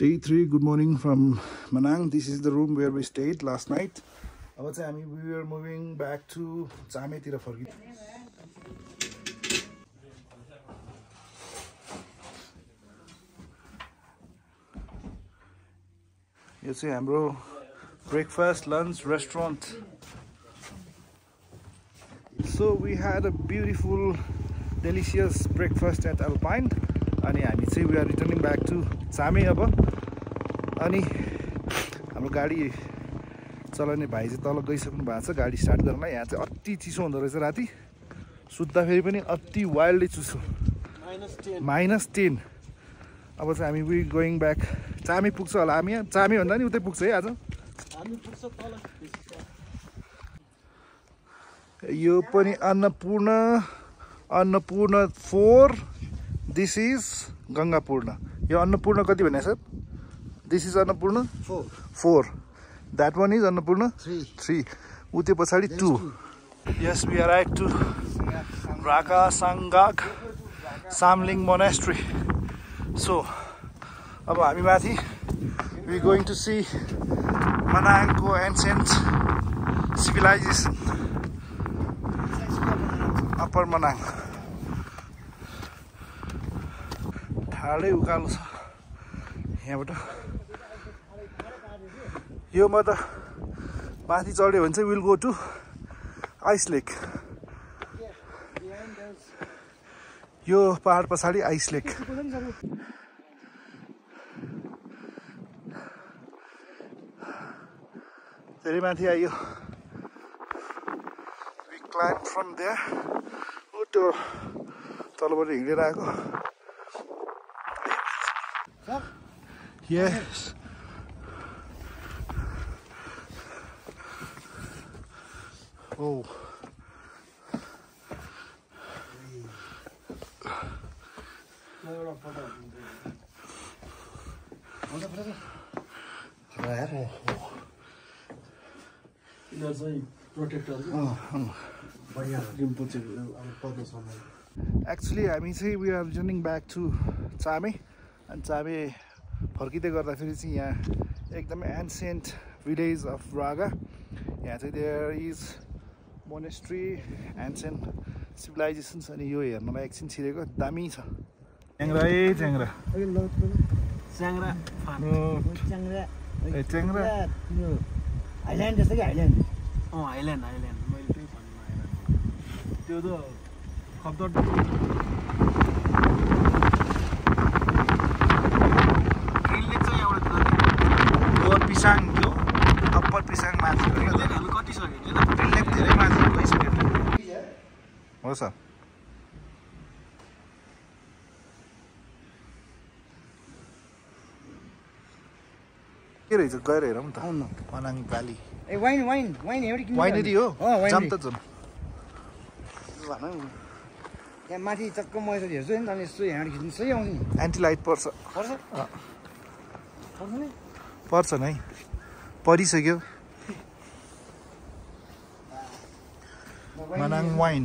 Day 3, good morning from Manang. This is the room where we stayed last night. We were moving back to Chame tira फर्की. You see, हाम्रो breakfast, lunch, restaurant. So we had a beautiful, delicious breakfast at Alpine. And we are returning back to Chame अब अनि हाम्रो गाडी चलाउने भाइ चाहिँ तल गइसक्नु भएको छ गाडी स्टार्ट गर्न यहाँ चाहिँ अति चिसो हुँदो रहेछ राति सुत्दा फेरि पनि अति वाइल्डली चिसो -10 अब चाहिँ हामी वी गोइङ ब्याक चामे पुग्छ होला हामी चामे भन्दा नि उतै पुग्छ है आज हामी पुग्छ तल यो पनि Annapurna 4 This is Gangapurna. Your Annapurna kati bhane sir? This is Annapurna 4. That one is Annapurna 3. Ute pasadi 2. Yes, we arrived to Raga Sangak Samling Monastery. So, aba hami mathi we are going to see Manangko ancient civilization. Upper Manang. हालै उकालो छ यहाँबाट यो म त माथि चढ्यो भने चाहिँ विल गो टु आइस लेक यो पहाड पछाडि आइस लेक धेरै माथि आयो वी क्लाइम फ्रम देयर त्यो तलबाट हिँडेर आएको Yes. Oh. Actually, we are returning back to Chame and Chame फर्किदै गर्दा फेरि चाहिँ यहाँ एकदमै एन्सिएन्ट भिलेज अफ रागा यहाँ चाहिँ there is monastery ancient civilisations अनि यो हेर्नलाई एकछिन छिरेको दामी छ च्याङ्रा आइल्यान्ड जस्तो कि आइल्यान्ड आइल्यान्ड मैले त्यही भन्नु आएर त्यो त खप्दर पिसाङ थियो अप्पर पिसाङ माथि कति सक्यो ट्रेनले धेरै माथि गइसक्यो हो सर के रहेछ गएर हेरौँ त मनाङ भ्याली ए वाइनरी हो जाम त जाम यहाँ माथि चक्क म यसरी हेर्छु नि त अनि यसो यहाँबाट खिच्नु सही आउँछ नि एन्टी लाइट पर्छ नै परिसक्यो मनाङ वाइन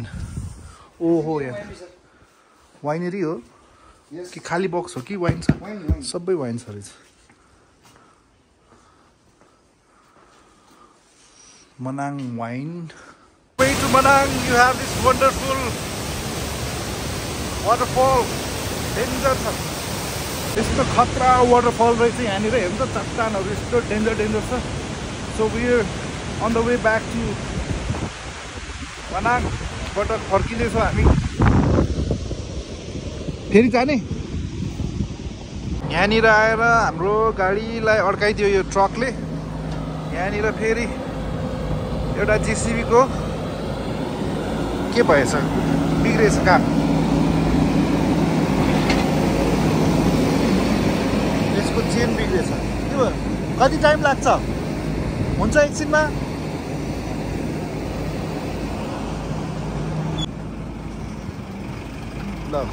ओहो यहाँ वाइनरी हो कि खाली बक्स हो कि वाइन छ सबै वाइन छ रहेछ Manang wine way to Manang you have this wonderful waterfall danger छ यस्तो खतरा वाटरफल रहेछ यहाँनिर हेर्नु त चट्टानहरू यस्तो डेन्जर छ so we are on the way back to मनाङबाट फर्किँदैछौँ हामी फेरि जाने यहाँनिर आएर हाम्रो गाडीलाई अड्काइदियो यो ट्रकले यहाँनिर फेरि एउटा जेसिबीको के भएछ बिग्रेछ काम चेन बिग्रेछ के भयो कति टाइम लाग्छ हुन्छ एकछिनमा ल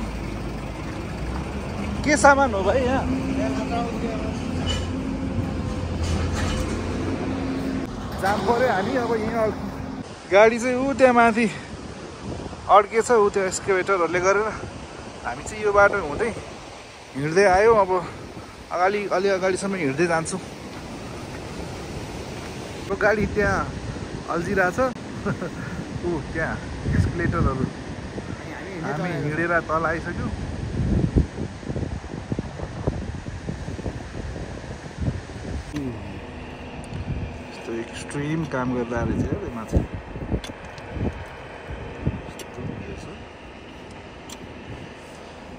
के सामान हो भाइ यहाँ जाम पऱ्यो हामी अब यहाँ गाडी चाहिँ ऊ त्यहाँ माथि अड्केछ ऊ त्यो एक्सकेभेटरहरूले गरेर हामी चाहिँ यो बाटो हुँदै हिँड्दै आयो अब अलि अगाडिसम्म हिँड्दै जान्छु। गाडी त्यहाँ अल्झिरहेछ ऊ त्यहाँ एस्केलेटरहरू। हामी हिँडेर तल आइसक्यौँ। यस्तो एक्सट्रिम काम गर्दा रहेछ क्या मान्छे।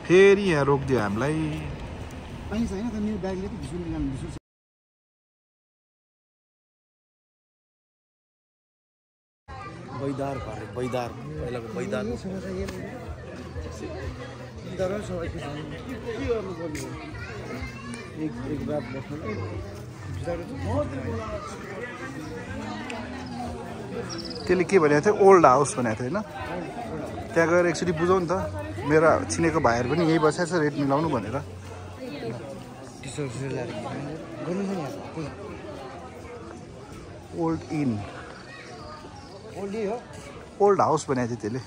फेरि यहाँ रोकिदियो हामीलाई। बैदार घरे बैदार पहिलाको बैदार त्यसले के भनेको थियो ओल्ड हाउस भनेको थियो होइन। त्यहाँ गएर एकचोटि बुझाउ नि त। मेरो चिनेको भाइहरू पनि यही बसेको छ रेट मिलाउनु भनेर। ओल्ड इन ओल्ड हाउस भनेको थियो त्यसले।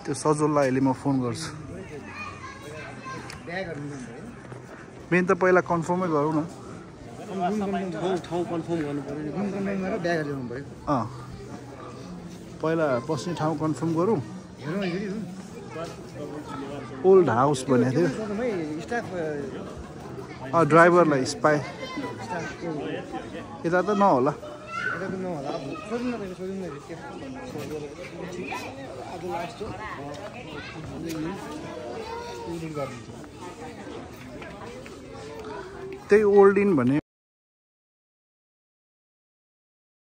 त्यो सजोललाई अहिले म फोन गर्छु। मेन त पहिला कन्फर्मै गरौँ न। ठाउँ कन्फर्म गर्नु पर्यो। पहिला बस्ने ठाउँ कन्फर्म गरौँ। ओल्ड हाउस भनेको थियो। ड्राइभरलाई स्पाई यता त नहोला। त्यही ओल्ड इन भने